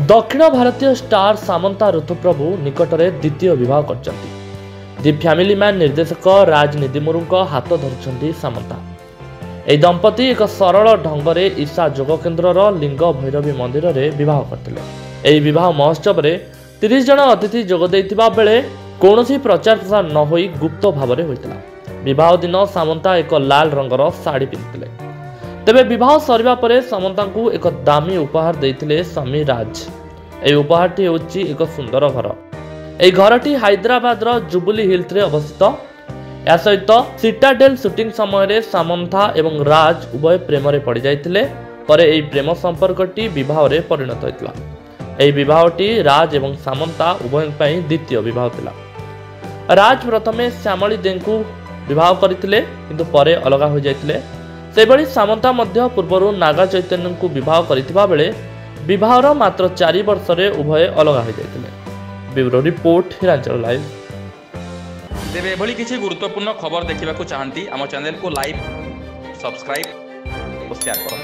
दक्षिण भारतीय स्टार सामंता ऋतुप्रभु निकटरे द्वितीय विवाह करछन्ति। दि फैमिली मैन निर्देशक राज निदिमुरुଙ୍କ हाथ धरिछन्ति सामंता। ଏହି दंपति एक सरल ढंगरे ईशा जोग केन्द्रर लिंग भैरवी मंदिर रे विवाह करथिले। ଏହି विवाह महोत्सव रे 30 जन अतिथि जोग देइतिबा बेले कोनोसी प्रचार प्रसार न होई गुप्त भावरे होइतिला। विवाह दिन सामंता एक लाल रंगर साड़ी पिंधिले। तेबे विवाह सरिबा परे सामंतांकु एक दामी उपहार देइथिले स्वामी राज। ଏହି ଉପହାରଟି ହେଉଛି ଏକ ସୁନ୍ଦର ଘର। ଏହି ଘରଟି ହାଇଦ୍ରାବାଦର ଜୁବୁଲି ହିଲ୍ସରେ ଅବସ୍ଥିତ। ଏହା ସହିତ ସିଟାଡେଲ ସୁଟିଂ ସମୟରେ ସାମନ୍ଥା ଏବଂ ରାଜ ଉଭୟ ପ୍ରେମରେ ପଡ଼ିଯାଇଥିଲେ। ପରେ ଏହି ପ୍ରେମ ସମ୍ପର୍କଟି ବିବାହରେ ପରିଣତ ହୋଇଥିଲା। ଏହି ବିବାହଟି ରାଜ ଏବଂ ସାମନ୍ତା ଉଭୟଙ୍କ ପାଇଁ ଦ୍ୱିତୀୟ ବିବାହ ଥିଲା। ରାଜ ପ୍ରଥମେ ଶ୍ୟାମଳୀ ଦେଙ୍କୁ ବିବାହ କରିଥିଲେ କିନ୍ତୁ ପରେ ଅଲଗା ହୋଇଯାଇଥିଲେ। ସେହିଭଳି ସାମନ୍ତା ମଧ୍ୟ ପୂର୍ବରୁ ନାଗା ଚୈତନ୍ୟଙ୍କୁ ବିବାହ କରିଥିବା ବେଳେ विवाहर मात्र 4 वर्ष रे उभय अलग हो जाते। Bureau report Hiranchal live. तेरे एभली किसी गुरुत्वपूर्ण खबर देखा चाहती आम चैनल को लाइक सब्सक्राइब और शेयर करो।